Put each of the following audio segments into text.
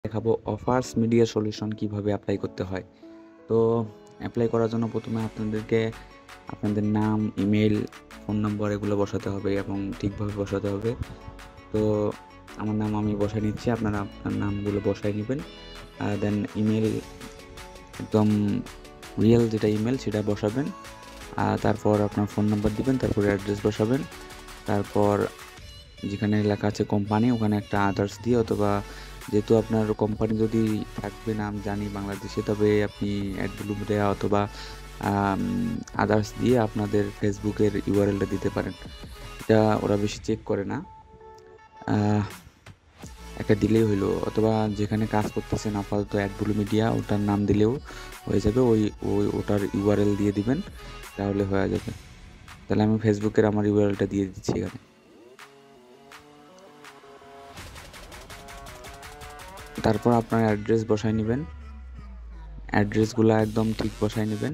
দেখাবো offers media solution কিভাবে apply করতে হয়। তো অ্যাপ্লাই করার জন্য প্রথমে আপনাদেরকে আপনাদের নাম, ইমেল, ফোন নম্বর এগুলো বসাতে হবে এবং ঠিকভাবে বসাতে হবে। তো আমার নাম আমি বসায় নিচ্ছি, আপনারা আপনার নামগুলো বসায় নেবেন। দেন ইমেল একদম রিয়েল যেটা ইমেল সেটা বসাবেন। তারপর আপনার ফোন নাম্বার দিবেন, তারপর অ্যাড্রেস বসাবেন। তারপর যেখানে লেখা আছে কোম্পানি ওখানে একটা আদার্স দিয়ে, অথবা যেহেতু আপনার কোম্পানি যদি থাকবে না আমি জানি বাংলাদেশে, তবে আপনি অ্যাডব্লুম দেয়া অথবা আদার্স দিয়ে আপনাদের ফেসবুকের ইউআরএলটা দিতে পারেন। এটা ওরা বেশি চেক করে না, একটা দিলেই হইলো। অথবা যেখানে কাজ করতেছেন আপাতত অ্যাডব্লু মিডিয়া, ওটার নাম দিলেও হয়ে যাবে। ওটার ইউআরএল দিয়ে দিবেন, তাহলে হয়ে যাবে। তাহলে আমি ফেসবুকের আমার ইউআরএলটা দিয়ে দিচ্ছি এখানে। তারপর আপনার অ্যাড্রেস বসায় নেবেন, অ্যাড্রেসগুলো একদম ঠিক বসায় নেবেন।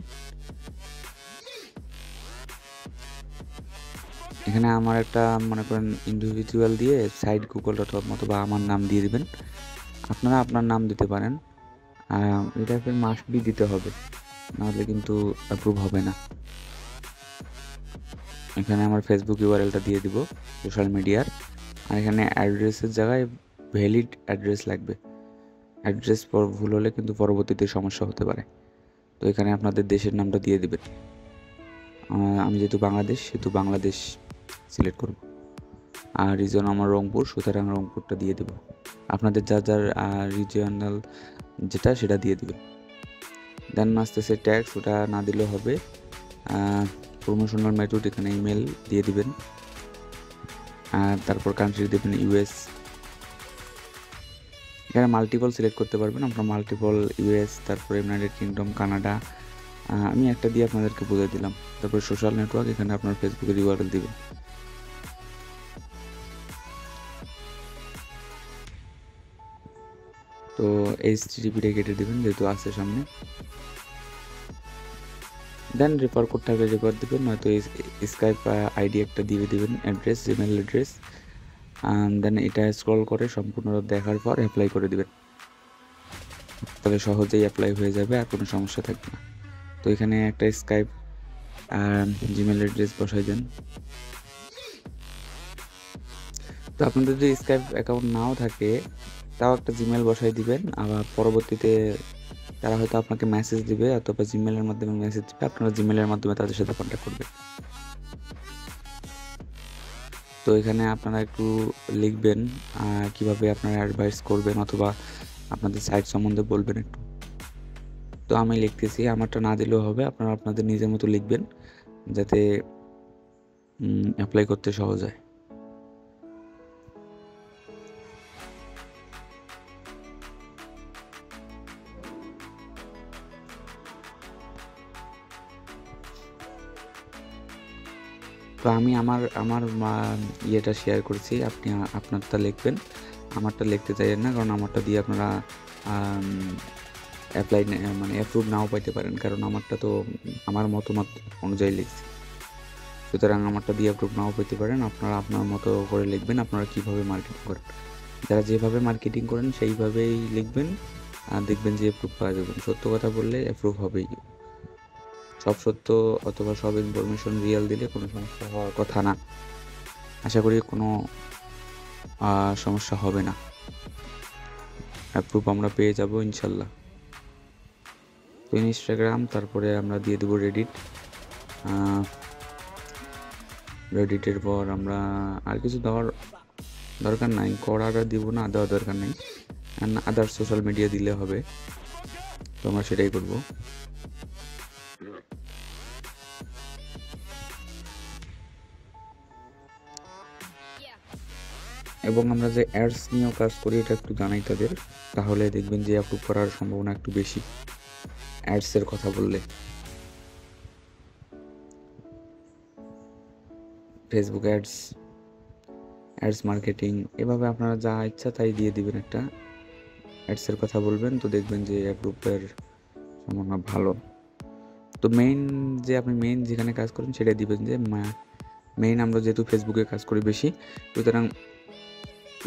এখানে আমার একটা মনে করেন ইন্ডিভিজুয়াল দিয়ে সাইট গুগল.com অথবা আমার নাম দিয়ে দিবেন। আপনারা আপনার নাম দিতে পারেন, এটাকে মাস্ট বি দিতে হবে, নাহলে কিন্তু অ্যাপ্রুভ হবে না। এখানে আমার ফেসবুক ইউআরএলটা দিয়ে দিব সোশ্যাল মিডিয়ার। আর এখানে অ্যাড্রেসের জায়গায় ভ্যালিড অ্যাড্রেস লাগবে। অ্যাড্রেস ভুল হলে কিন্তু পরবর্তীতে সমস্যা হতে পারে। তো এখানে আপনাদের দেশের নামটা দিয়ে দিবেন। আমি যেহেতু বাংলাদেশ, সেহেতু বাংলাদেশ সিলেক্ট করব। আর রিজন আমার রংপুর, সুতরাং রংপুরটা দিয়ে দেব। আপনাদের যার যার রিজিয়নাল যেটা সেটা দিয়ে দিবেন। দেন আসতেছে ট্যাক্স, ওটা না দিলেও হবে। প্রমোশনাল মেথড, এখানে ইমেল দিয়ে দিবেন। তারপর কান্ট্রি দেবেন ইউএস। এখানে মাল্টিপল সিলেক্ট করতে পারবেন আপনার, মাল্টিপল ইউএস, তারপরে ইউনাইটেড কিংডম, কানাডা। আমি একটা দিয়ে আপনাদেরকে বুঝিয়ে দিলাম। তারপরে সোশ্যাল নেটওয়ার্ক, এখানে আপনার ফেসবুকের ইউআরএল দিবেন। তো HTTP কেটে দিবেন যেহেতু আছে সামনে। দেন রেফার কোড থাকলে রেফার দিবেন, নয়তো স্কাইপ আইডি একটা দিয়ে দিবেন, অ্যাড্রেস, ইমেল অ্যাড্রেস। দেন এটা স্ক্রল করে সম্পূর্ণ দেখার পর অ্যাপ্লাই করে দিবেন। তাহলে সহজেই অ্যাপ্লাই হয়ে যাবে, আর কোনো সমস্যা থাকবে না। তো এখানে একটা স্কাইপ জিমেল অ্যাড্রেস বসাই দেন। তো আপনাদের যদি স্কাইপ অ্যাকাউন্ট নাও থাকে তাও একটা জিমেল বসাই দিবেন। আবার পরবর্তীতে তারা হয়তো আপনাকে মেসেজ দিবে অথবা জিমেলের মাধ্যমে মেসেজ দিবে, আপনারা জিমেলের মাধ্যমে তাদের সাথে কন্ট্যাক্ট করবেন। তো এখানে আপনারা একটু লিখবেন কিভাবে আপনারা অ্যাডভাইস করবেন অথবা আপনাদের সাইট সম্বন্ধে বলবেন একটু। তো আমি লিখতেছি, আমারটা না দিলেও হবে, আপনারা আপনাদের নিজের মতো লিখবেন যাতে অ্যাপ্লাই করতে সহজ হয়। তো আমি আমার আমার ইয়েটা শেয়ার করেছি, আপনি আপনারটা লিখবেন। আমারটা লিখতে চাইছেন না, কারণ আমারটা দিয়ে আপনারা অ্যাপ্লাই মানে অ্যাপ্রুভ নাও পাইতে পারেন, কারণ আমারটা তো আমার মতামত অনুযায়ী লিখছি। সুতরাং আমারটা দিয়ে অ্যাপ্রুভ নাও পেতে পারেন। আপনারা আপনার মতো করে লিখবেন, আপনারা কীভাবে মার্কেটিং করেন, যারা যেভাবে মার্কেটিং করেন সেইভাবেই লিখবেন, আর দেখবেন যে অ্যাপ্রুভ পাওয়া যাবেন। সত্য কথা বললে অ্যাপ্রুভ হবেই। সব সত্য অথবা সব ইনফরমেশন রিয়েল দিলে কোনো সমস্যা হওয়ার কথা না। আশা করি কোনো সমস্যা হবে না, অ্যাপ্রুভ আমরা পেয়ে যাব ইনশাল্লাহ। তো ইনস্টাগ্রাম, তারপরে আমরা দিয়ে দেবো রেডিট। রেডিটের পর আমরা আর কিছু দেওয়ার দরকার নাই, করাটা দিব না, দেওয়ার দরকার নেই। আদার সোশ্যাল মিডিয়া দিলে হবে, তো আমরা সেটাই করব। এবং আমরা যে অ্যাডস নিয়েও কাজ করি এটা একটু জানাই তাদের, তাহলে দেখবেন যে অ্যাপ্রুভ করার সম্ভাবনা একটু বেশি অ্যাডসের কথা বললে। ফেসবুক অ্যাডস মার্কেটিং, এভাবে আপনারা যা ইচ্ছা তাই দিয়ে দিবেন, একটা অ্যাডসের কথা বলবেন, তো দেখবেন যে অ্যাপ্রুভের সম্ভাবনা ভালো। তো মেইন যেখানে কাজ করেন সেটাই দিবেন, যে মেইন আমরা যেহেতু ফেসবুকে কাজ করি বেশি, সুতরাং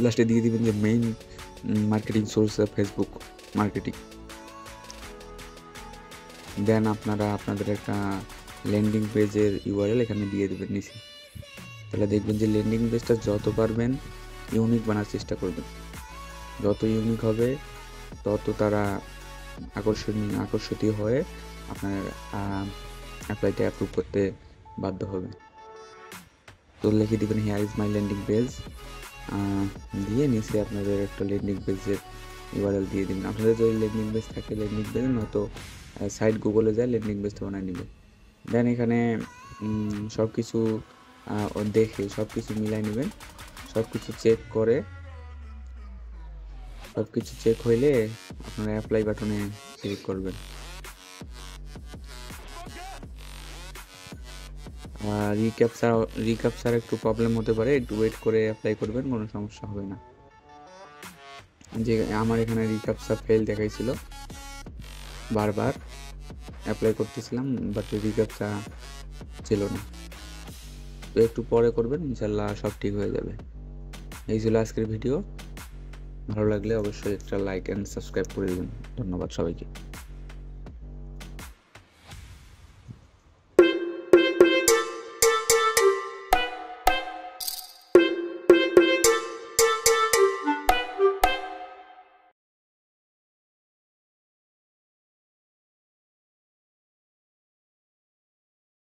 লাস্টে দিয়ে দিবেন যে main marketing source Facebook marketing. দেন আপনারা আপনাদের একটা ল্যান্ডিং পেজের ইউআরএল এখানে দিয়ে দেবেন নিচে। তাহলে দেখবেন যে ল্যান্ডিং পেজটা যত পারবেন ইউনিক বানার চেষ্টা করবেন। যত ইউনিক হবে তত তারা আকর্ষিত হয়ে আপনার অ্যাপ্লাইটা অ্যাপ্রুভ করতে বাধ্য হবে। তো লিখে দেবেন here is my landing page, দিয়ে নিচে আপনাদের একটা ল্যান্ডিং পেজের ইউআরএল দিয়ে দিন। আপনাদের যদি ল্যান্ডিং পেজ থাকে ল্যান্ডিং পেজ, নয়তো সাইট গুগলে যায় ল্যান্ডিং পেজটা বানিয়ে নেবে। দেন এখানে সব কিছু দেখে সব কিছু মিলাই নেবেন। সব কিছু চেক হইলে আপনারা অ্যাপ্লাই বাটনে ক্লিক করবেন। রিক্যাপচার একটু প্রবলেম হতে পারে, একটু ওয়েট করে অ্যাপ্লাই করবেন, কোনো সমস্যা হবে না। যে আমার এখানে রিক্যাপচার ফেল দেখাইছিল, বারবার অ্যাপ্লাই করতেছিলাম বাট রিক্যাপচার ছিল না। তো একটু পরে করবেন, ইনশাল্লাহ সব ঠিক হয়ে যাবে। এই ছিল আজকের ভিডিও। ভালো লাগলে অবশ্যই একটা লাইক অ্যান্ড সাবস্ক্রাইব করে দেবেন। ধন্যবাদ সবাইকে।